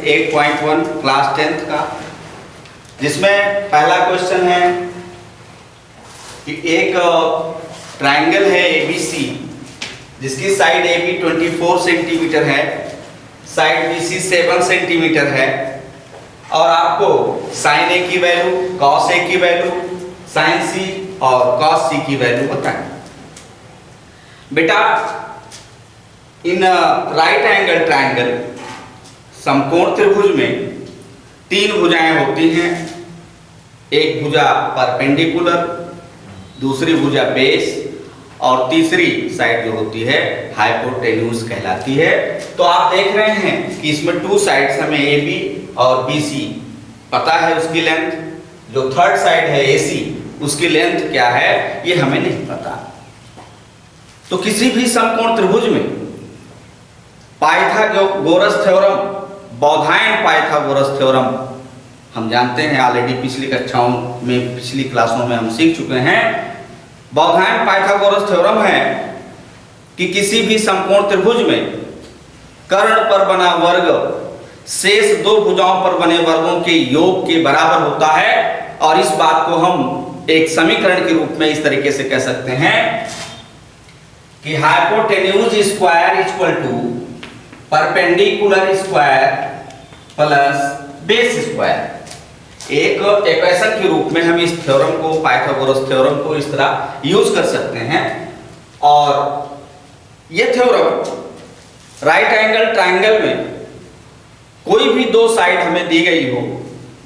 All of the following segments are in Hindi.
8.1 क्लास 10th का, जिसमें पहला क्वेश्चन है कि एक ट्रायंगल है ABC जिसकी साइड AB 24 सेंटीमीटर है, साइड BC 7 सेंटीमीटर है, और आपको साइन A की वैल्यू, कॉस A की वैल्यू, साइन C और कॉस C की वैल्यू बताएं। बेटा इन राइट एंगल ट्रायंगल समकोण त्रिभुज में तीन भुजाएं होती हैं। एक भुजा परपेंडिकुलर, दूसरी भुजा बेस और तीसरी साइड जो होती है हाइपोटेन्यूज कहलाती है। तो आप देख रहे हैं कि इसमें टू साइड्स हमें AB और BC पता है उसकी लेंथ, जो थर्ड साइड है AC उसकी लेंथ क्या है ये हमें नहीं पता। तो किसी भी समकोण त्रिभुज में Pythagoras theorem, Baudhayana Pythagoras theorem हम जानते हैं, ऑलरेडी पिछली कक्षाओं में, पिछली क्लासों में हम सीख चुके हैं। बौधायन पाइथागोरस थ्योरम है कि किसी भी समकोण त्रिभुज में कर्ण पर बना वर्ग शेष दो भुजाओं पर बने वर्गों के योग के बराबर होता है, और इस बात को हम एक समीकरण के रूप में इस तरीके से कह सकते हैं कि hypotenuse square equal to perpendicular square plus base square. एक इक्वेशन के रूप में हम इस थ्योरम को, पाइथागोरस थ्योरम को इस तरह यूज कर सकते हैं। और ये थ्योरम राइट एंगल ट्रायंगल में कोई भी दो साइड हमें दी गई हो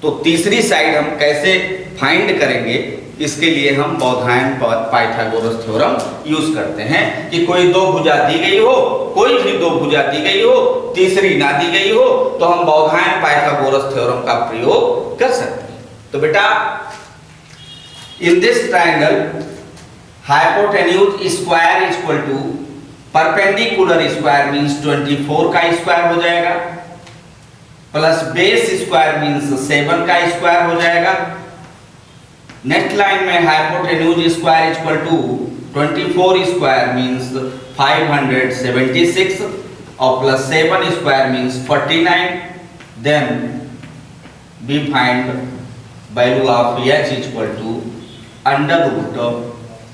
तो तीसरी साइड हम कैसे फाइंड करेंगे, इसके लिए हम बौधायन पाइथागोरस थ्योरम यूज करते हैं कि कोई दो भुजा दी गई हो, कोई भी दो भुजा दी गई हो, तीसरी ना दी गई हो, तो हम बौधायन पाइथागोरस थ्योरम का प्रयोग कर सकते हैं। तो बेटा in this triangle hypotenuse square equal to perpendicular square means 24 का स्क्वायर हो जाएगा, प्लस बेस स्क्वायर मींस 7 का स्क्वायर हो जाएगा। नेक्स्ट लाइन में hypotenuse square equal to 24 square means 576 और plus 7 square means 49। Then we find value of h equal to under root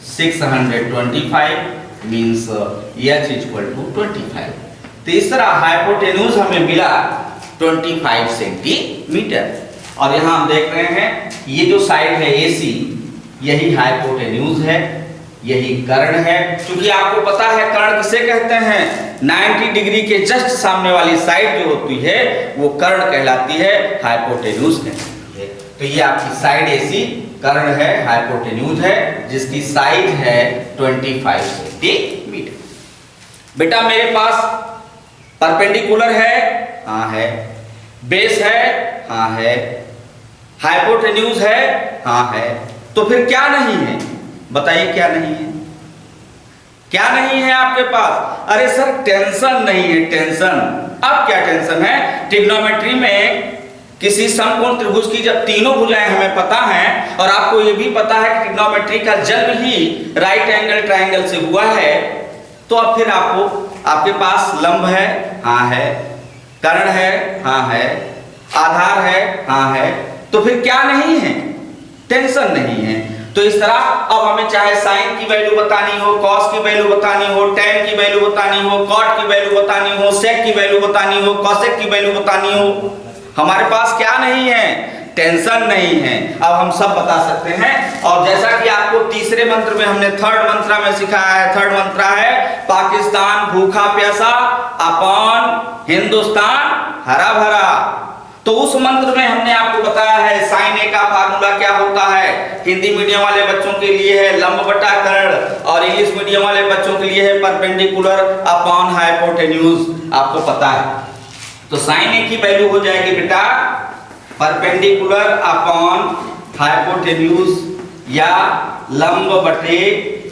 625 means h equal to 25। तो इस तरह हाइपोटेन्यूज हमें मिला 25 सेंटीमीटर। और यहाँ हम देख रहे हैं ये जो साइड है AC यही हाइपोटेन्यूज है, यही कर्ण है। क्योंकि आपको पता है कर्ण किसे कहते हैं, 90 डिग्री के जस्ट सामने वाली साइड जो होती है वो कर्ण कहलाती है, हाइपोटेन्यूज कहलाती है। तो ये आपकी साइड AC कर्ण है, हाइपोटेन्यूज है, जिसकी साइज है 25 सेंटीमीटर। बेटा मेरे पास परपेंडिकुलर है, हाँ है, बेस है, हाँ है, हाइपोटेन्यूज है, हाँ है, तो फिर क्या नहीं है बताइए, क्या नहीं है, क्या नहीं है आपके पास? अरे सर टेंशन नहीं है, टेंशन। अब क्या टेंशन है? ट्रिग्नोमेट्री में किसी समकोण त्रिभुज की जब तीनों भुजाएं हमें पता हैं, और आपको यह भी पता है कि ट्रिग्नोमेट्री का जन्म ही राइट एंगल ट्रायंगल से हुआ है, तो अब फिर आपके पास लंब है, हाँ है, कर्ण है, हाँ है, आधार है, हाँ है, तो फिर क्या नहीं है? टेंशन नहीं है। तो इस तरह अब हमें चाहे साइन की वैल्यू बतानी हो, कॉस की वैल्यू बतानी हो, टेन की वैल्यू बतानी हो, कॉट की वैल्यू बतानी हो, सेक की वैल्यू बतानी हो, कॉसेक की वैल्यू बतानी हो, हमारे पास क्या नहीं है? टेंशन नहीं है। अब हम सब बता सकते हैं। और जैसा कि आपको तीसरे मंत्र में हमने थर्ड मंत्रा में सिखाया है, थर्ड मंत्रा है पाकिस्तान भूखा प्यासा अपन हिंदुस्तान हरा भरा। तो उस मंत्र में हमने आपको बताया है साइन A का फार्मूला क्या होता है। हिंदी मीडियम वाले बच्चों के लिए है लंब बटा कर्ण, और इंग्लिश मीडियम वाले बच्चों के लिए है परपेंडिकुलर अपॉन हाइपोटेन्यूज, आपको पता है। तो साइन A की वैल्यू हो जाएगी बेटा परपेंडिकुलर अपॉन हाइपोटेन्यूज या लंब बटे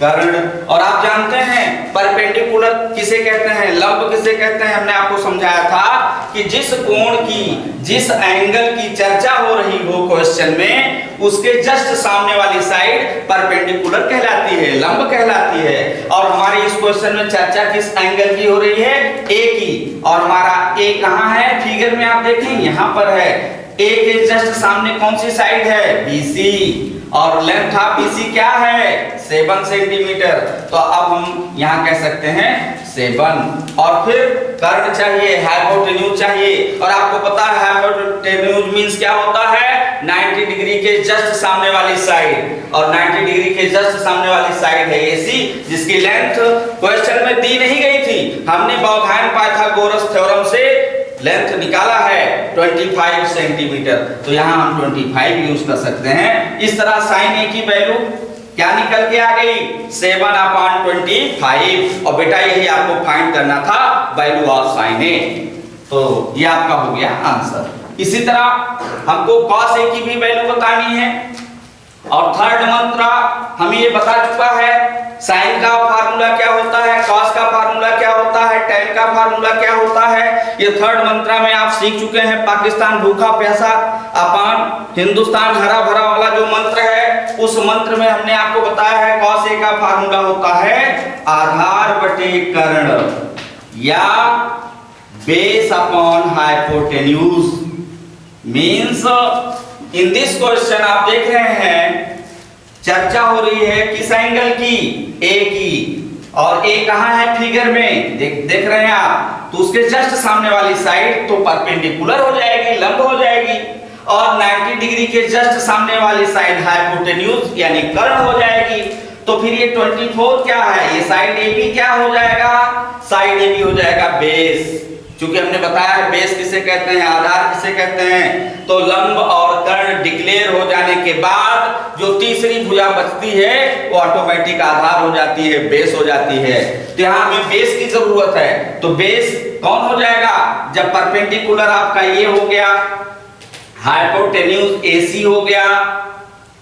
कर्ण। और आप जानते हैं परपेंडिकुलर किसे कहते हैं, लंब किसे कहते हैं। हमने आपको समझाया था कि जिस कोण की, जिस एंगल की चर्चा हो रही हो क्वेश्चन में, उसके जस्ट सामने वाली साइड परपेंडिकुलर कहलाती है, लंब कहलाती है। और हमारी इस क्वेश्चन में चर्चा किस एंगल की हो रही है? ए की। और हमारा ए कहां है? फिगर में आप देखें यहां पर है। ए के जस्ट सामने कौन सी साइड है? बीसी। और लेंथ ऑफ बीसी क्या है? 7 सेंटीमीटर। तो अब हम यहां कह सकते हैं 7। और फिर कर्ण चाहिए, हाइपोटेन्यूज चाहिए। और आपको पता है हाइपोटेन्यूज मींस क्या होता है? 90 डिग्री के जस्ट सामने वाली साइड। और 90 डिग्री के जस्ट सामने वाली साइड है एसी, जिसकी लेंथ क्वेश्चन में दी नहीं गई थी। हमने बौधायन पाइथागोरस थ्योरम से लेंथ निकाला है 25 सेंटीमीटर। तो यहां हम 25 यूज कर सकते हैं। इस तरह साइन ए की वैल्यू क्या निकल के आ गई? 7/25। और बेटा यही आपको फाइंड करना था, वैल्यू ऑफ साइन ए। तो ये आपका हो गया आंसर। इसी तरह हमको cos ए की भी वैल्यू बतानी है। और थर्ड मंत्रा हमें ये बता चुका है, साइन का फार्मूला क्या होता है, कॉस का फार्मूला क्या होता है, टेन का फार्मूला क्या होता है। ये थर्ड मंत्रा में आप सीख चुके हैं। पाकिस्तान भूखा प्यासा अपान हिंदुस्तान हरा भरा वाला जो मंत्र है, उस मंत्र में हमने आपको बताया है कॉस ए का फार्मूला होता है आधार बटे कर्ण या base upon hypotenuse. Means in this question आप देख रहे हैं चर्चा हो रही है किस एंगल की? ए की। और ए कहां है? फिगर में देख रहे हैं आप। तो उसके जस्ट सामने वाली साइड तो परपेंडिकुलर हो जाएगी, लंब हो जाएगी। और 90 डिग्री के जस्ट सामने वाली साइड हाइपोटेन्यूज यानी कर्ण हो जाएगी। तो फिर ये 24 क्या है? ये साइड ए बी क्या हो जाएगा? साइड ए बी हो जाएगा बेस। क्योंकि हमने बताया है बेस किसे कहते हैं, आधार किसे कहते हैं। तो लंब और कर्ण डिक्लेयर हो जाने के बाद जो तीसरी भुजा बचती है वो ऑटोमेटिक आधार हो जाती है, बेस हो जाती है। तो यहाँ हमें बेस की जरूरत है। तो बेस कौन हो जाएगा? जब परपेंडिकुलर आपका ये हो गया, हाइपोटेन्यूज एसी हो गया,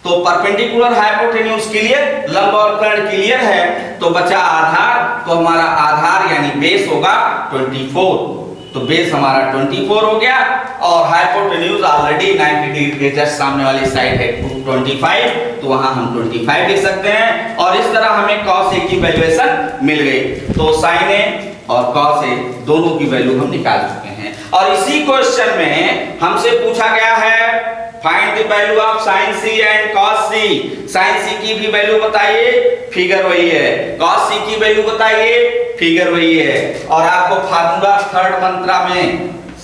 तो परपेंडिकुलर हाइपोटेन्यूज क्लियर, लंब और कर्ण क्लियर है। तो बचा आधार। तो हमारा आधार यानी बेस होगा 24। तो बेस हमारा 24 हो गया। और हाइपोटेन्यूज ऑलरेडी 90 डिग्री के जस्ट सामने वाली साइड है 25। तो वहां हम 25 लिख सकते हैं। और इस तरह हमें cos A की वैल्यूएशन मिल गई। तो sin A और cos A दोनों की वैल्यू हम निकाल चुके हैं। और इसी क्वेश्चन में हमसे पूछा गया है find the value of sin C and cos C। sin C की भी वैल्यू बताइए, फिगर वही है। cos C की वैल्यू बताइए, फिगर वही है। और आपको फार्मूला थर्ड मंत्रा में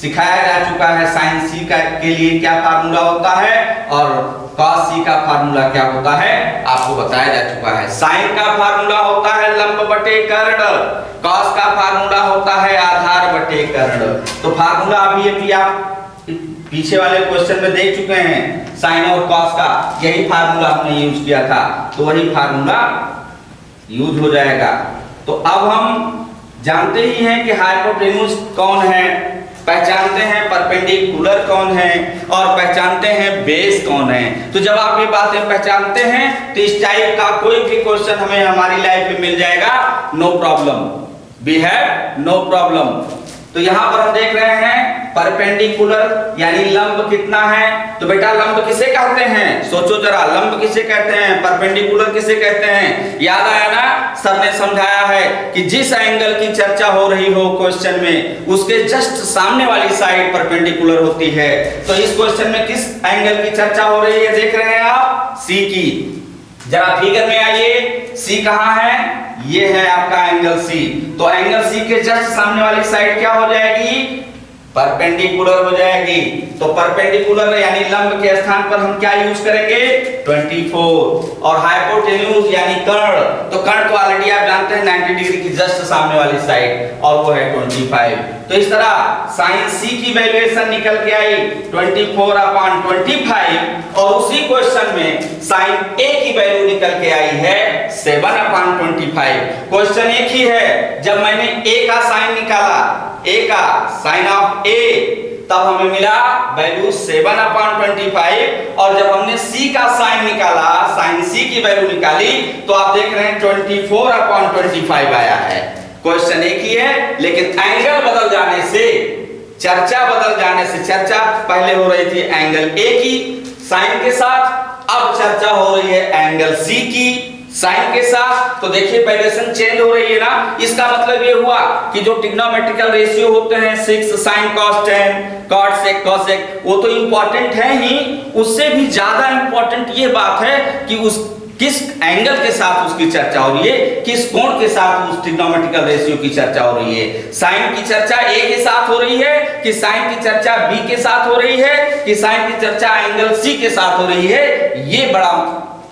सिखाया जा चुका है sin C का के लिए क्या फार्मूला होता है और cos C का फार्मूला क्या होता है आपको बताया जा चुका है। sin का फार्मूला होता है लंब बटे कर्ण, cos का फार्मूला होता है आधार बटे कर्ण। तो फार्मूला अभी आप पीछे वाले क्वेश्चन में देख चुके हैं, साइन और कॉस का यही फार्मूला हमने यूज किया था। तो वही फार्मूला यूज हो जाएगा। तो अब हम जानते ही हैं कि हाइपोटेन्यूज कौन है, पहचानते हैं परपेंडिकुलर कौन है और पहचानते हैं बेस कौन है। तो जब आप ये बातें पहचानते हैं तो इस टाइप का कोई भी क्वेश्चन हमें हमारी लाइफ में मिल जाएगा, no problem, we have no problem. तो यहां पर हम देख रहे हैं परपेंडिकुलर यानी लंब कितना है। तो बेटा लंब किसे कहते हैं? सोचो जरा, लंब किसे कहते हैं, परपेंडिकुलर किसे कहते हैं? याद आया ना, सर ने समझाया है कि जिस एंगल की चर्चा हो रही हो क्वेश्चन में उसके जस्ट सामने वाली साइड परपेंडिकुलर होती है। तो इस क्वेश्चन में किस एंगल की चर्चा हो रही है देख रहे हैं आप? सी की। जरा फिगर में आइए, सी कहां है? ये है आपका एंगल सी। तो एंगल सी के जस्ट सामने वाली साइड क्या हो जाएगी? परपेंडिकुलर हो जाएगी। तो परपेंडिकुलर यानी लंब के स्थान पर हम क्या यूज करेंगे? 24। और हाइपोटेन्यूज यानी कर्ण, तो कर्ण को ऑलरेडी आप जानते हैं 90 डिग्री की जस्ट सामने वाली साइड और वो है 25। तो इस तरह sin C की वैल्यूएशन निकल के आई 24/25 और उसी क्वेश्चन में sin A की वैल्यू निकल के आई है 7/25। क्वेश्चन एक ही है, जब मैंने A का साइन निकाला, A का साइन ऑफ A, तब हमें मिला वैल्यू 7/25 और जब हमने C का साइन निकाला, sin C की वैल्यू निकाली, तो आप देख रहे हैं 24/25 आया है। क्वेश्चन एक ही है लेकिन एंगल बदल जाने से, चर्चा बदल जाने से, चर्चा पहले हो रही थी एंगल A की, साइन के साथ। अब चर्चा हो रही है एंगल सी की साइन के साथ। तो देखिए वैल्यूएशन चेंज हो रही है ना, इसका मतलब ये हुआ कि जो ट्रिग्नोमेट्रिकल रेशियो होते हैं 6 sin cos 10 cot sec cos sec, वो तो इंपॉर्टेंट है ही, उससे भी ज्यादा इंपॉर्टेंट ये बात है कि उस किस एंगल के साथ उसकी चर्चा हो रही है, किस कोण के साथ उस ट्रिग्नोमेट्रिकल रेशियो की चर्चा हो रही है। साइन की चर्चा ए के साथ हो रही है कि साइन की चर्चा बी के साथ हो रही है कि साइन की चर्चा एंगल सी के साथ हो रही है। ये बड़ा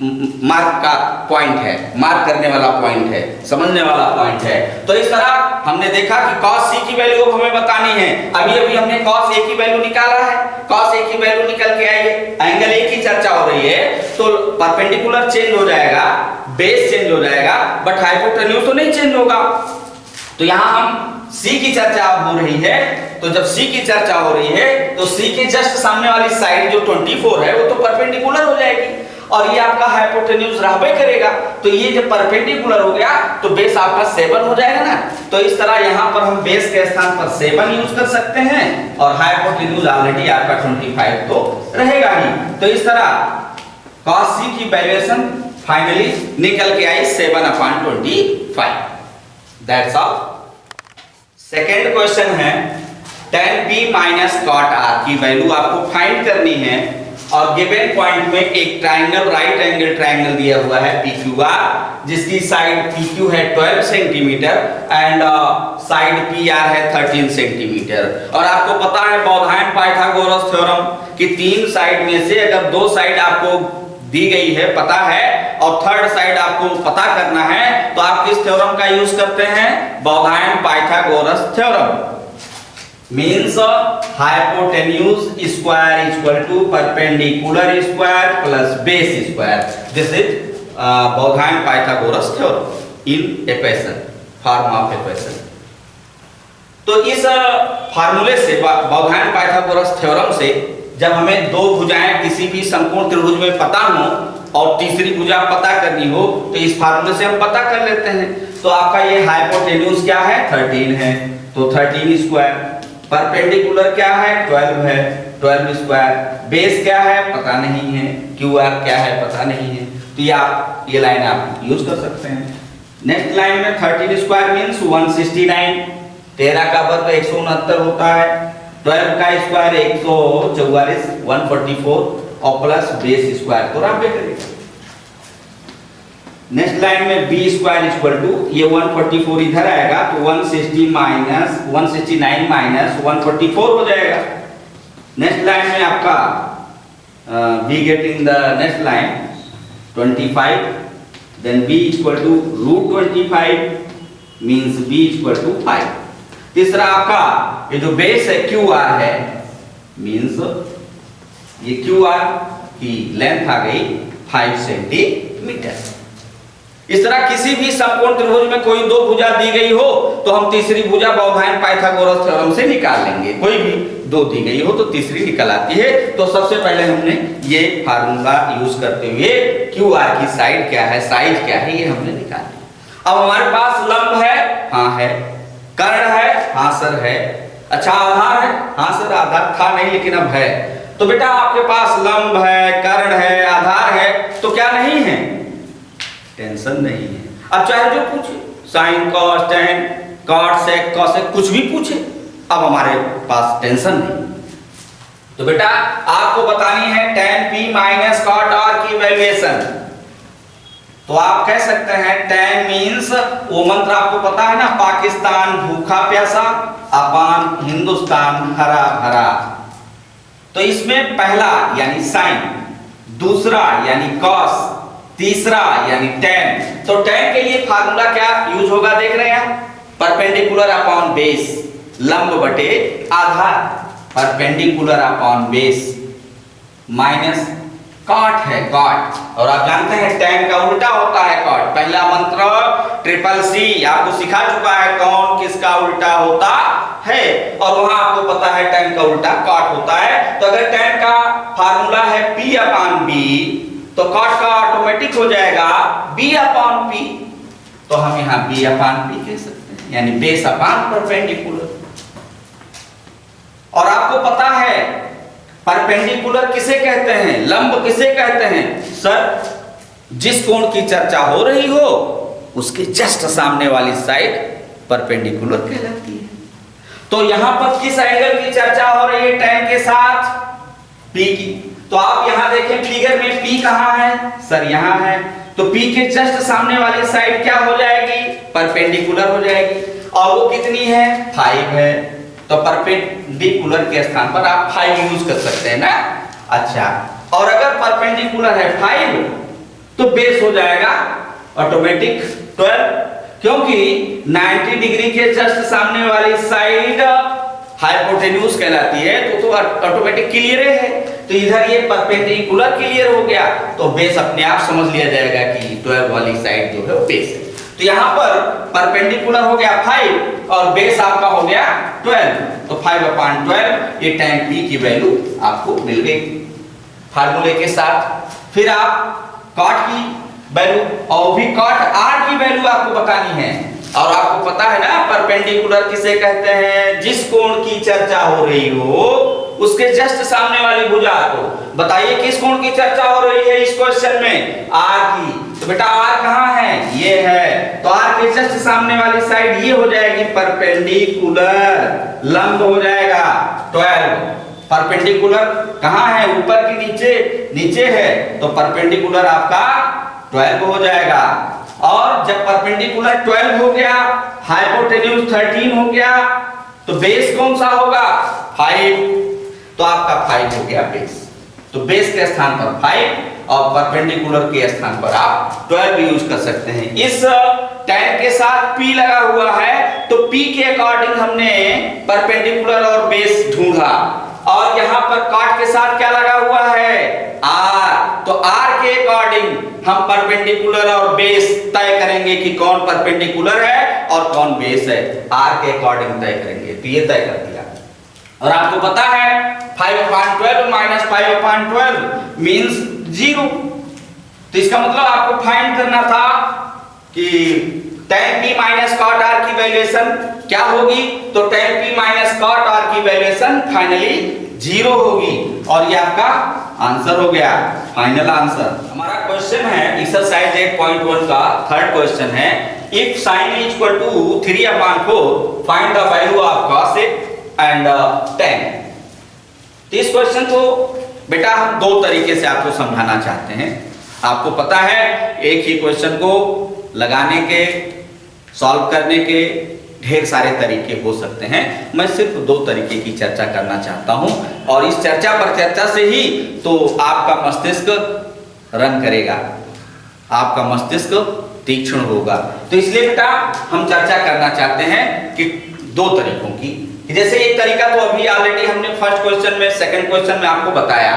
मार्क का पॉइंट है, मार्क करने वाला पॉइंट है, समझने वाला पॉइंट है। तो इस तरह हमने देखा कि cos c की वैल्यू हमें बतानी है। अभी अभी हमने cos a की वैल्यू निकाला है, cos a की वैल्यू निकल के आई है, एंगल a की चर्चा हो रही है, तो परपेंडिकुलर चेंज हो जाएगा, बेस चेंज हो जाएगा, बट हाइपोटेन्यूज तो नहीं चेंज होगा। तो यहां हम c की चर्चा हो रही है, तो जब c की चर्चा हो रही है तो c के जस्ट सामने वाली साइड जो 24 है वो तो परपेंडिकुलर हो जाएगी और ये आपका हाइपोटेन्यूज रहबे करेगा। तो ये जब परपेंडिकुलर हो गया तो बेस आपका 7 हो जाएगा ना। तो इस तरह यहां पर हम बेस के स्थान पर 7 यूज कर सकते हैं और हाइपोटेन्यूज ऑलरेडी आपका 25 तो रहेगा ही। तो इस तरह cos c की वैल्यूएशन फाइनली निकल के आई 7/25। That's all. सेकेंड क्वेश्चन है tan p minus cot r की वैल्यू आपको फाइंड करनी है और गिवन पॉइंट में एक ट्रायंगल, राइट एंगल ट्रायंगल दिया हुआ है PQR, जिसकी साइड PQ है 12 सेंटीमीटर एंड साइड PR है 13 सेंटीमीटर। और आपको पता है बौधायन पाइथागोरस थ्योरम कि तीन साइड में से अगर दो साइड आपको दी गई है पता है और थर्ड साइड आपको पता करना है तो आप किस थ्योरम का यूज करते हैं? Baudhayana Pythagoras theorem. means hypotenuse square equal to perpendicular square plus base square. This is Bauhain Pythagoras theorem in equation, form of equation. तो इस फार्मूले से बौधायन पाइथागोरस थ्योरम से जब हमें दो भुजाएं किसी भी समकोण त्रिभुज में पता हो और तीसरी भुजा पता करनी हो तो इस फार्मूले से हम पता कर लेते हैं। तो आपका ये हाइपोटेन्यूज क्या है? 13 है, तो 13 स्क्वायर। परपेंडिकुलर क्या है? 12 है, 12 स्क्वायर। बेस क्या है? पता नहीं है। QR क्या है? पता नहीं है। तो ये लाइन आप यूज कर सकते हैं। नेक्स्ट लाइन में 13 स्क्वायर मींस 169, 13 का वर्ग 169 होता है, 12 का स्क्वायर 144, 144 और प्लस बेस स्क्वायर तो आप करेंगे। नेक्स्ट लाइन में b स्क्वायर इक्वल टू ये 144 इधर आएगा तो 169 माइनस 144 हो जाएगा। नेक्स्ट लाइन में आपका b getting the next line 25, then b equal to √25 means b equal to 5। तीसरा आपका ये जो बेस है QR है मींस ये QR की लेंथ आ गई 5 सेंटीमीटर। इस तरह किसी भी समकोण त्रिभुज में कोई दो भुजा दी गई हो तो हम तीसरी भुजा बौधायन पाइथागोरस थ्योरम से निकाल लेंगे। कोई भी दो दी गई हो तो तीसरी निकल आती है। तो सबसे पहले हमने ये फार्मूला यूज करते हुए QR की साइड क्या है, साइज क्या है, ये हमने निकाल लिया। अब हमारे पास लंब है, हाँ है, कर्ण है, हाँ सर है, अच्छा आधार है, हाँ सर आधार था नहीं लेकिन अब है। तो बेटा आपके पास लंब है, कर्ण है, आधार है, तो क्या नहीं है? टेंशन नहीं है। अब चाहे जो पूछे, sine cos tan cot sec cosec कुछ भी पूछे, अब हमारे पास टेंशन नहीं। तो बेटा आपको बतानी है tan p minus cot r की वैल्यूएशन। तो आप कह सकते हैं tan मींस वो मंत्र आपको पता है ना, पाकिस्तान भूखा प्यासा अपान हिंदुस्तान हरा भरा। तो इसमें पहला यानी साइन, दूसरा यानी कॉस, तीसरा यानी tan। तो tan के लिए फार्मूला क्या यूज होगा देख रहे हैं? परपेंडिकुलर अपॉन बेस, लंब बटे आधार, perpendicular upon base minus cot है कॉट। और आप जानते हैं tan का उल्टा होता है कॉट। पहला मंत्र CCC आपको सिखा चुका है कौन किसका उल्टा होता है, और वहां आपको पता है tan का उल्टा कॉट होता है। तो अगर tan का फार्मूला है P/B तो कॉट का ऑटोमेटिक हो जाएगा B/P। तो हम यहां B/P कह सकते हैं, यानी बेस अपॉन परपेंडिकुलर। और आपको पता है परपेंडिकुलर किसे कहते हैं, लंब किसे कहते हैं? सर, जिस कोण की चर्चा हो रही हो उसके जस्ट सामने वाली साइड परपेंडिकुलर कहलाती है। तो यहां पर किस एंगल की चर्चा हो रही है tan के साथ? P की। तो आप यहां देखें फिगर में P कहां है? सर यहां है। तो P के जस्ट सामने वाली साइड क्या हो जाएगी? परपेंडिकुलर हो जाएगी। और वो कितनी है? 5 है। तो परपेंडिकुलर के स्थान पर आप 5 यूज कर सकते हैं ना। अच्छा, और अगर परपेंडिकुलर है 5 तो बेस हो जाएगा ऑटोमेटिक 12, क्योंकि 90 डिग्री के जस्ट सामने वाली साइड हाइपोटेन्यूज कहलाती है। तो ऑटोमेटिक क्लियर है। तो इधर ये परपेंडिकुलर क्लियर हो गया तो बेस अपने आप समझ लिया जाएगा कि 12 वाली साइड जो है वो बेस है। तो यहां पर परपेंडिकुलर हो गया 5 और बेस आपका हो गया 12। तो 5/12 ये tan P की वैल्यू आपको मिल गई फार्मूले के साथ। फिर आप कॉट की वैल्यू और भी कॉट R की वैल्यू आपको बतानी है। और आपको पता है ना परपेंडिकुलर किसे कहते हैं? जिस कोण की चर्चा हो रही हो उसके जस्ट सामने वाली भुजा को। बताइए किस कोण की चर्चा हो रही है इस क्वेश्चन में? R की। तो बेटा R कहां है? ये है। तो R के जस्ट सामने वाली साइड ये हो जाएगी परपेंडिकुलर, लंब हो जाएगा 12। परपेंडिकुलर कहां है? ऊपर की नीचे? नीचे है। तो परपेंडिकुलर आपका 12 हो जाएगा। और जब परपेंडिकुलर 12 हो गया, हाइपोटेन्यूज 13 हो गया, तो बेस कौन सा होगा? 5। तो आपका 5 हो गया बेस। तो बेस के स्थान पर 5 और परपेंडिकुलर के स्थान पर आप 12 यूज कर सकते हैं। इस tan के साथ P लगा हुआ है तो P के अकॉर्डिंग हमने परपेंडिकुलर और बेस ढूंढा। और यहां पर कॉट के साथ क्या लगा हुआ है? R। तो R के अकॉर्डिंग हम परपेंडिकुलर और बेस तय करेंगे कि कौन परपेंडिकुलर है और कौन बेस है। R के अकॉर्डिंग तय करेंगे। तो ये तय कर दिया। और आपको पता है 5/12 माइनस 5/12 मींस 0। तो इसका मतलब आपको फाइंड करना था कि tan P minus cot R की वैल्यूएशन क्या होगी। तो tan P minus cot R की वैल्यूएशन फाइनली 0 होगी। और ये आपका आंसर हो गया, फाइनल आंसर। हमारा क्वेश्चन है एक्सरसाइज 8.1 का थर्ड क्वेश्चन है, if sin is equal to 3/4 find the value of cos and tan। तो इस क्वेश्चन को बेटा हम दो तरीके से आपको समझाना चाहते हैं। आपको पता है एक ही क्वेश्चन को लगाने के, सॉल्व करने के ढेर सारे तरीके हो सकते हैं। मैं सिर्फ दो तरीके की चर्चा करना चाहता हूं और इस चर्चा पर चर्चा से ही तो आपका मस्तिष्क रन करेगा, आपका मस्तिष्क तीक्ष्ण होगा। तो इसलिए बेटा हम चर्चा करना चाहते हैं कि दो तरीकों की। जैसे एक तरीका तो अभी ऑलरेडी हमने फर्स्ट क्वेश्चन में, सेकंड क्वेश्चन में आपको बताया।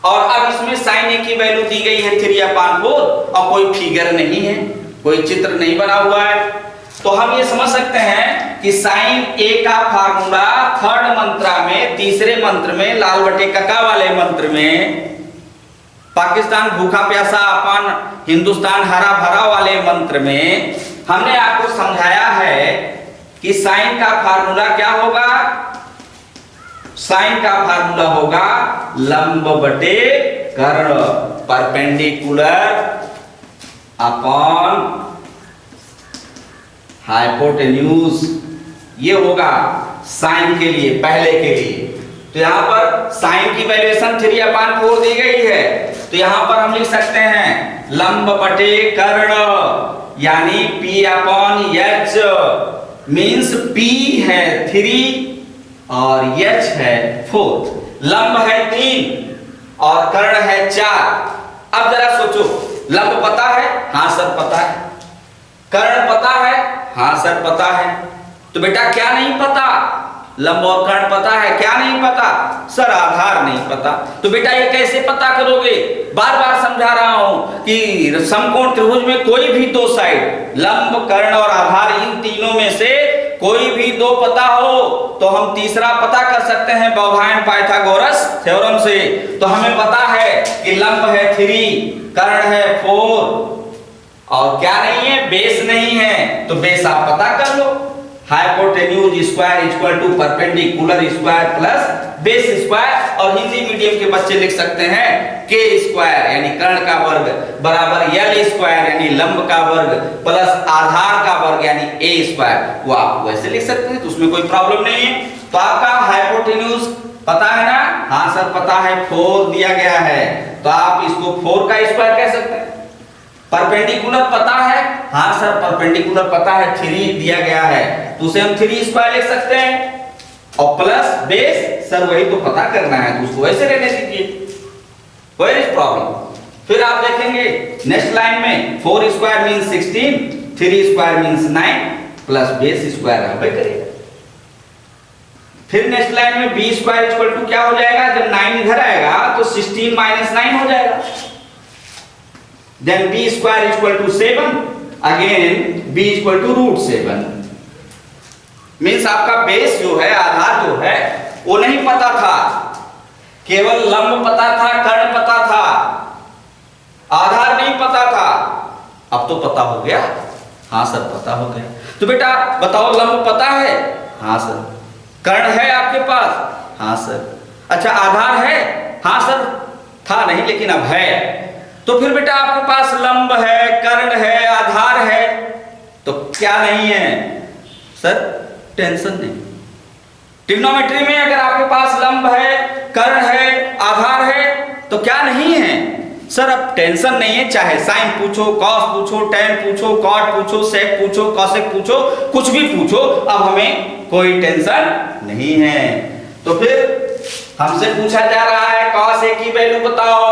और अब इसमें sin A की वैल्यू दी गई है 3/4 और कोई फिगर नहीं है, कोई चित्र नहीं बना हुआ है। तो हम ये समझ सकते हैं कि sin A का फार्मूला थर्ड मंत्रा में, तीसरे मंत्र में, लाल बटे कका वाले मंत्र में, पाकिस्तान भूखा प्यासा अपन हिंदुस्तान हरा भरा वाले मंत्र में हमने आपको समझाया है कि sin का फार्मूला क्या होगा? sin का फार्मूला होगा लंब बटे कर्ण, परपेंडिकुलर अपॉन हाइपोटेन्यूज। ये होगा sin के लिए, पहले के लिए। तो यहां पर sin की वैल्यूएशन 3/4 दी गई है। तो यहां पर हम लिख सकते हैं लंब बटे कर्ण यानी P/H मींस P है 3 और H है 4। लंब है 3 और कर्ण है 4। अब जरा सोचो, लंब पता है? हाँ सर पता है। कर्ण पता है? हाँ सर पता है। तो बेटा क्या नहीं पता? लंब और कर्ण पता है, क्या नहीं पता? सर आधार नहीं पता। तो बेटा ये कैसे पता करोगे? बार बार समझा रहा हूं कि समकोण त्रिभुज में कोई भी दो साइड, लंब, कर्ण और आधार, इन तीनों में से कोई भी दो पता हो तो हम तीसरा पता कर सकते हैं बौधायन पाइथागोरस थ्योरम से। तो हमें पता है कि लंब है 3, कर्ण है 4 और क्या नहीं है? बेस नहीं है। तो बेस आप पता कर लो, hypotenuse square equal to perpendicular square plus base square, और हिंदी मीडियम के बच्चे लिख सकते हैं के स्क्वायर यानी कर्ण का वर्ग बराबर एल स्क्वायर यानी लंब का वर्ग प्लस आधार का वर्ग यानी ए स्क्वायर। वो आप वैसे लिख सकते हैं, तो उसमें कोई प्रॉब्लम नहीं है। तो आपका हाइपोटेन्यूज पता है ना? हाँ सर पता है, 4 दिया गया है, तो आप इसको 4 का स्क्वायर कह सकते हैं। परपेंडिकुलर पता है? हाँ सर परपेंडिकुलर पता है, 3 दिया गया है, तो उसे हम 3 स्क्वायर लिख सकते हैं। और प्लस बेस सर वही तो पता करना है, तो उसको ऐसे रहने दीजिए, कोई प्रॉब्लम। फिर आप देखेंगे नेक्स्ट लाइन में 4 square means 16, 3 square means 9 plus base square है करेगा। फिर नेक्स्ट लाइन में b स्क्वायर इक्वल टू क्या हो जाएगा? जब 9 इधर आएगा तो 16 माइनस 9 हो जाएगा। Then b square equal to 7, again b equal to √7। Means आपका बेस जो है, आधार जो है वो नहीं पता था, केवल लंब पता था, कर्ण पता था, आधार नहीं पता था। अब तो पता हो गया? हाँ सर पता हो गया। तो बेटा बताओ लंब पता है? हाँ सर। कर्ण है आपके पास? हाँ सर। अच्छा आधार है? हाँ सर था नहीं लेकिन अब है। तो फिर बेटा आपके पास लंब है, कर्ण है, आधार है, तो क्या नहीं है सर? टेंशन नहीं। ट्रिग्नोमेट्री में अगर आपके पास लंब है, कर्ण है, आधार है, तो क्या नहीं है सर? अब टेंशन नहीं है, चाहे साइन पूछो, कॉस पूछो, टेन पूछो, कॉट पूछो, सेक पूछो, कॉसेक पूछो, कुछ भी पूछो, अब हमें कोई टेंशन नहीं है। तो फिर हमसे पूछा जा रहा है कॉस ए की वैल्यू बताओ,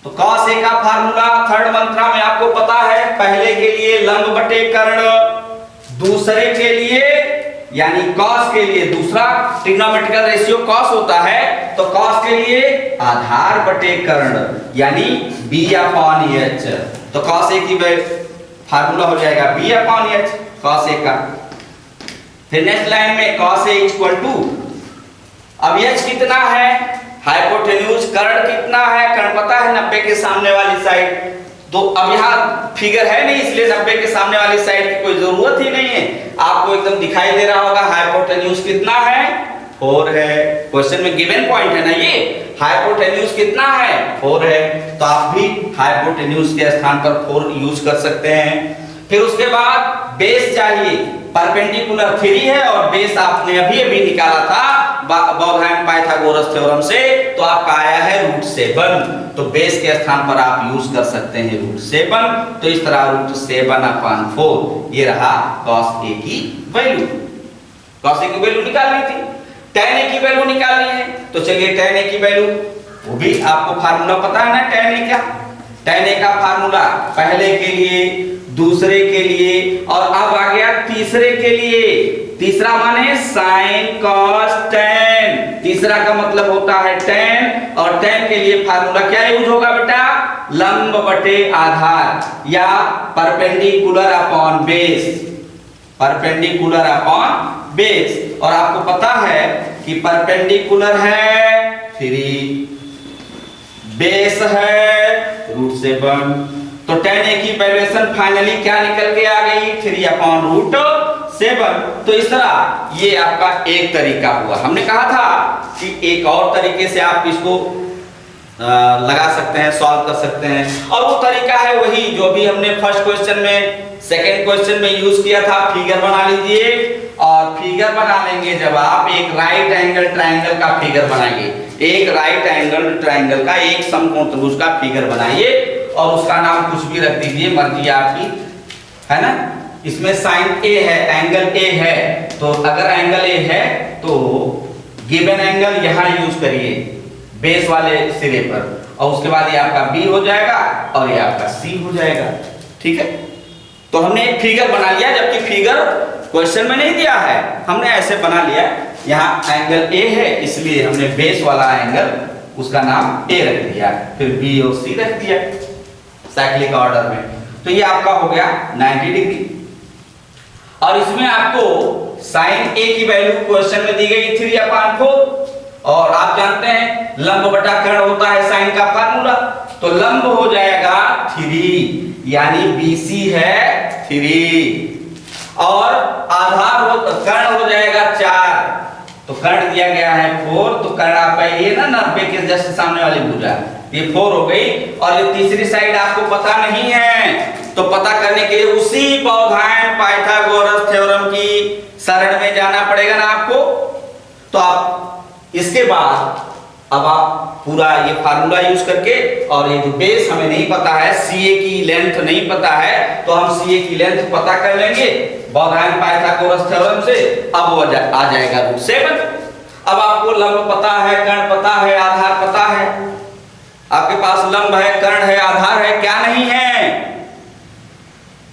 तो कॉस ए का फार्मूला थर्ड मंत्रा में आपको पता है, पहले के लिए लंब बटे कर्ण, दूसरे के लिए यानी कॉस के लिए, दूसरा ट्रिग्नोमेट्रिकल रेशियो कॉस होता है, तो कॉस के लिए आधार बटे कर्ण यानी b/h, तो कॉस ए की फार्मूला हो जाएगा b/h कॉस ए का। फिर नेक्स्ट लाइन में कॉस ए इक्वल टू, अब h कितना है? हाइपोटेन्यूज कर्ण कितना है? कर्ण पता है 90 के सामने वाली साइड, तो अब यहाँ फिगर है नहीं इसलिए 90 के सामने वाली साइड की कोई जरूरत ही नहीं है, आपको एकदम दिखाई दे रहा होगा हाइपोटेन्यूज कितना है? 4 है। क्वेश्चन में गिवन पॉइंट है ना ये, हाइपोटेन्यूज कितना है? 4 है, तो आप भी हाइपोटेन्यूज के स्थान पर 4 यूज कर सकते हैं। फिर उसके बाद बेस चाहिए, परपेंडिकुलर 3 है और बेस आपने अभी अभी निकाला था बौधायन पाइथागोरस थ्योरम से, तो आपका आया है √7, तो बेस के स्थान पर आप यूज कर सकते हैं √7। तो इस तरह √7/4 ये रहा cos a की वैल्यू। cos a की वैल्यू निकालनी थी, tan a की वैल्यू निकालनी है, तो चलिए tan a की वैल्यू, वो भी आपको फार्मूला पता है ना tan a क्या? tan a का फार्मूला पहले के लिए, दूसरे के लिए और अब आ गया तीसरे के लिए। तीसरा माने साइन कॉस टेन, तीसरा का मतलब होता है tan, और tan के लिए फार्मूला क्या यूज होगा बेटा? लंब बटे आधार या perpendicular upon base, perpendicular upon base. और आपको पता है कि परपेंडिकुलर है 3, बेस है √7, तो tan a की वैल्यूएशन फाइनली क्या निकल के आ गई? 3/√7। तो इस तरह ये आपका एक तरीका हुआ। हमने कहा था कि एक और तरीके से आप इसको लगा सकते हैं, सॉल्व कर सकते हैं, और वो तरीका है वही जो भी हमने फर्स्ट क्वेश्चन में, सेकंड क्वेश्चन में यूज किया था। फिगर बना लीजिए, और फिगर बना लेंगे जब आप एक राइट एंगल ट्रायंगल का फिगर बनाइए, एक राइट एंगल ट्रायंगल का, एक समकोण त्रिभुज का फिगर बनाइए, और उसका नाम कुछ भी रख दीजिए, मर्जी आपकी, है ना। इसमें साइन ए है, एंगल ए है, तो अगर एंगल ए है तो गिवन एंगल यहां यूज करिए बेस वाले सिरे पर, और उसके बाद ये आपका बी हो जाएगा और ये आपका सी हो जाएगा। ठीक है, तो हमने एक फिगर बना लिया, जबकि फिगर क्वेश्चन में नहीं दिया है, हमने ऐसे बना लिया। यहाँ एंगल ए है इसलिए हमने बेस वाला एंगल उसका नाम ए रख दिया, फिर बी और सी रख दिया साइक्लिक ऑर्डर में। तो ये आपका हो गया 90 डिग्री, और इसमें आपको साइन ए की वैल्यू क्वेश्चन में दी गई 3/4, और आप जानते हैं लंब बटा कर्ण होता है साइन का फार्मूला, तो लंब हो जाएगा 3 यानी BC है 3, और आधार हो कर्ण हो जाएगा 4 तो कर्ण दिया गया है 4, तो कर्ण आपका ये ना 90 के जस्ट सामने वाली भुजा, ये 4 हो गई। और ये तीसरी साइड आपको पता नहीं है, तो पता करने के लिए उसी पौधायन पाइथागोरस थ्योरम की शरण में जाना पड़ेगा ना आपको। तो आप इसके बाद अब आप पूरा ये फार्मूला यूज करके, और ये जो बेस हमें नहीं पता है, CA की लेंथ नहीं पता है, तो हम CA की लेंथ पता कर लेंगे पौधायन पाइथागोरस थ्योरम से। अब वो आ जाएगा √7। अब आपको लंब पता है, कर्ण पता है, आधार पता है। आपके पास लंब है, कर्ण है, आधार है, क्या नहीं है?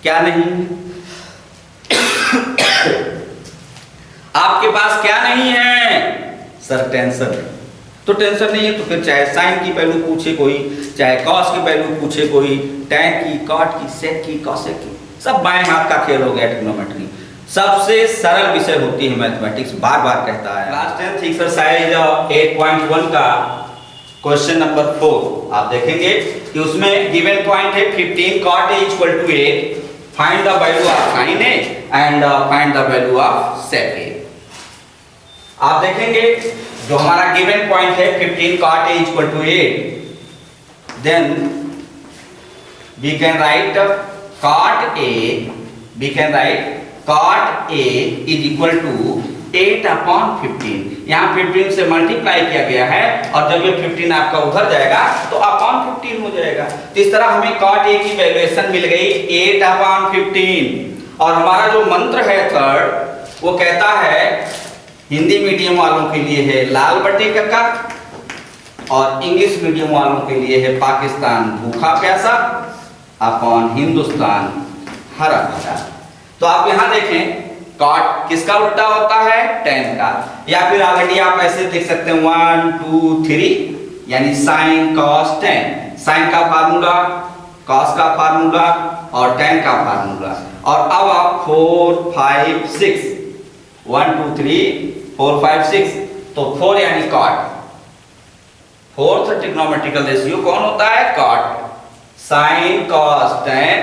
क्या नहीं? आपके पास क्या नहीं है? Sir tension. तो टेंशन नहीं है तो फिर चाहे साइन की वैल्यू पूछे कोई, चाहे कॉस की वैल्यू पूछे कोई, टैन की, कॉट की, सेक की, कॉसेक की, सब बाएं हाथ का खेल हो गया ट्रिग्नोमेट्री। सबसे सरल विषय होती है मैथमेटिक्स, बार बार कहता है। क्लास 10th एक्सरसाइज 8.1 का क्वेश्चन नंबर 4 आप देखेंगे कि उसमें गिवन पॉइंट है 15 cot A = 8, find the value of sin A and find the value of sec A। आप देखेंगे जो हमारा गिवन पॉइंट है 15 cot A = 8, then we can write cot A is equal to 8/15। यहाँ 15 से मल्टीप्लाई किया गया है, और जब ये 15 आपका उधर जाएगा तो अपॉन 15 हो जाएगा। तो इस तरह हमें cot A की वैल्यूएशन मिल गई 8/15। और हमारा जो मंत्र है थर्ड, वो कहता है, हिंदी मीडियम वालों के लिए है लाल बटे कक्का, और इंग्लिश मीडियम वालों के लिए है पाकिस्तान भूखा प्यासा अपॉन हिंदुस्तान हरा भरा। तो आप यहां देखें, कॉट किसका उल्टा होता है? tan का। या फिर ऑलरेडी आप ऐसे देख सकते हैं 1 2 3, यानी sin cos tan। sin का फार्मूला, cos का फार्मूला और tan का फार्मूला। और अब आप 4 5 6, 1 2 3 4 5 6, तो 4 यानी cot। फोर्थ ट्रिग्नोमेट्रिकल रेशियो कौन होता है? cot। sin cos tan,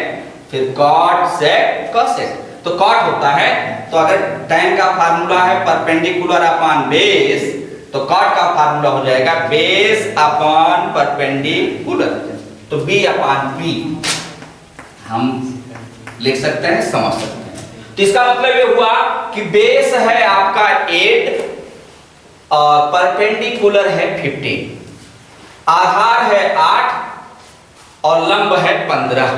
फिर cot sec cosec, तो cot होता है। तो अगर tan का फार्मूला है परपेंडिकुलर अपॉन बेस, तो cot का फार्मूला हो जाएगा बेस अपॉन परपेंडिकुलर, तो B/P हम लिख सकते हैं, समझ सकते हैं। तो इसका मतलब ये हुआ कि बेस है आपका 8 और परपेंडिकुलर है 15, आधार है 8 और लंब है 15।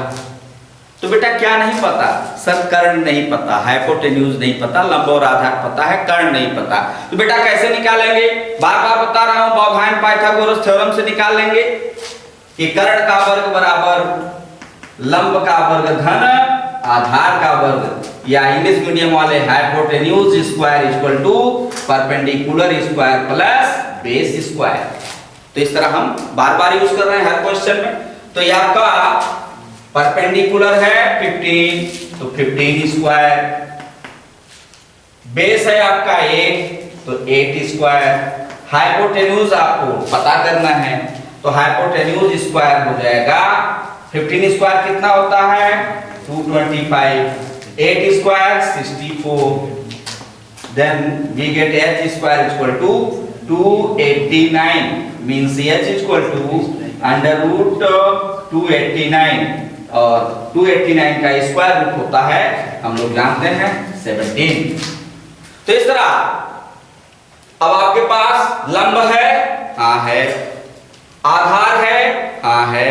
तो बेटा क्या नहीं पता? सर कर्ण नहीं पता, हाइपोटेन्यूज नहीं पता, लंब और आधार पता है, कर्ण नहीं पता। तो बेटा कैसे निकालेंगे? बार बार बता रहा हूं, पौधायन पाइथागोरस थ्योरम से निकाल लेंगे कि कर्ण का वर्ग बराबर लंब का वर्ग धन आधार का वर्ग, या इंग्लिश मीडियम वाले hypotenuse square equal to perpendicular square plus base square. तो इस तरह हम बार बार यूज कर रहे हैं हर क्वेश्चन में। तो ये आपका परपेंडिकुलर है 15, तो 15 स्क्वायर, बेस है आपका 8, तो 8 स्क्वायर, हाइपोटेन्यूज आपको पता करना है, तो हाइपोटेन्यूज स्क्वायर हो जाएगा 15 स्क्वायर कितना होता है? 225, 8 square 64, then we get h square equal to 289, means h equal to √289, और 289 का स्क्वायर रूट होता है, हम लोग जानते हैं 17। तो इस तरह अब आपके पास लंब है, हाँ है, आधार है, हाँ है,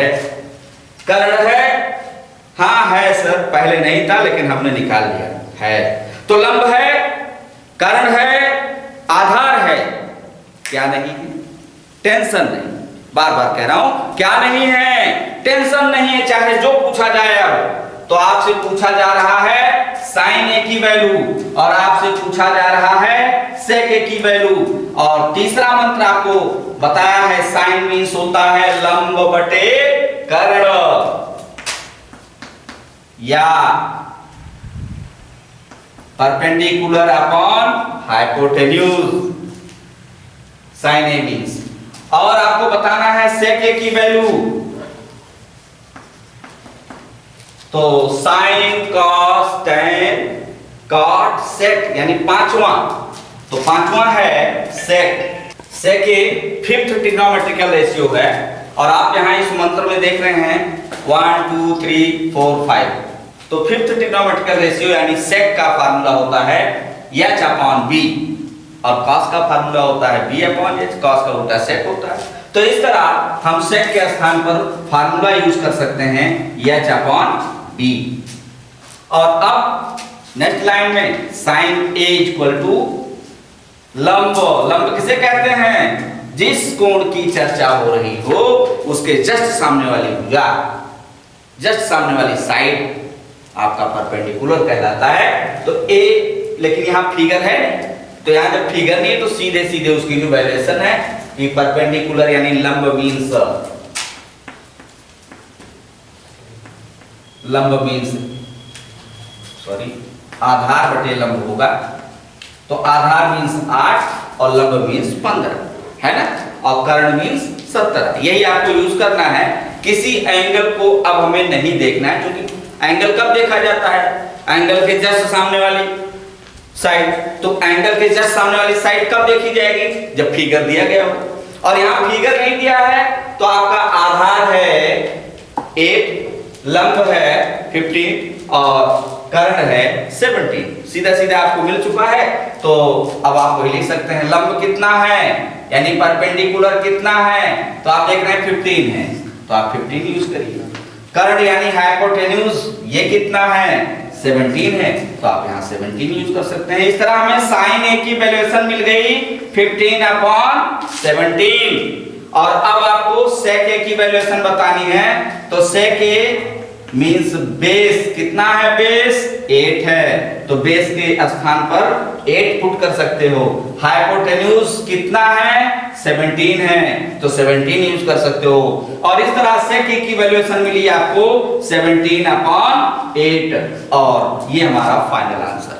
कर्ण है, हाँ है सर, पहले नहीं था लेकिन हमने निकाल लिया है। तो लंब है, कर्ण है, आधार है, क्या नहीं है? टेंशन नहीं। बार बार कह रहा हूं, क्या नहीं है? टेंशन नहीं है, चाहे जो पूछा जाए। अब तो आपसे पूछा जा रहा है sin A की वैल्यू, और आपसे पूछा जा रहा है sec A की वैल्यू, और तीसरा मंत्र आपको बताया है sin मींस होता है लंब बटे कर्ण, या perpendicular upon hypotenuse, sin A means. और आपको बताना है sec A की वैल्यू, तो sin cos tan cot sec, यानी पांचवा, तो पांचवा है सेक। सेक एक फिफ्थ ट्रिग्नोमेट्रिकल रेशियो है और आप यहाँ इस मंत्र में देख रहे हैं 1 2 3 4 5। तो फिफ्थ ट्रिग्नोमेट्रिकल रेशियो यानी सेक का फार्मूला होता है h/b और cos का फार्मूला होता है b/h। cos का उल्टा सेक होता है। तो इस तरह हम सेक के स्थान पर फार्मूला यूज कर सकते हैं h/b। और अब नेक्स्ट लाइन में sin a इक्वल टू लंब। लंब किसे कहते हैं? जिस कोण की चर्चा हो रही हो उसके जस्ट सामने वाली भुजा, जस्ट सामने वाली साइड आपका परपेंडिकुलर कहलाता है। तो a, लेकिन यहां फिगर है तो यहां जब फिगर नहीं है तो सीधे सीधे उसकी जो वैल्यूएशन है कि परपेंडिकुलर यानी लंब मीन्स आधार बटे लंब होगा। तो आधार मीन्स 8 और लंब मीन्स 15 है ना, और कर्ण मीन्स 70। यही आपको यूज करना है। किसी एंगल को अब हमें नहीं देखना है, क्योंकि एंगल कब देखा जाता है? एंगल के जस्ट सामने वाली साइड। तो एंगल के जस्ट सामने वाली साइड कब देखी जाएगी? जब फिगर दिया गया हो। और यहां फिगर नहीं दिया है तो आपका आधार है 8, लंब है 15 और कर्ण है 17। सीधा सीधा आपको मिल चुका है। तो अब आप वही लिख सकते हैं लंब कितना है यानी परपेंडिकुलर कितना है। तो आप देख रहे हैं 15 है तो आप 15 यूज करिए। कर्ण यानी हाइपोटेन्यूज ये कितना है? 17 है तो आप यहाँ 17 यूज कर सकते हैं। इस तरह हमें sin a की वैल्यूएशन मिल गई 15/17। और अब आपको sec a की वैल्यूएशन बतानी है। तो sec a मीन्स बेस कितना है? बेस 8 है तो बेस के स्थान पर 8 पुट कर सकते हो। हाइपोटेन्यूज कितना है? 17 है तो 17 यूज कर सकते हो। और इस तरह sec a की वैल्यूएशन मिली आपको 17/8 और ये हमारा फाइनल आंसर।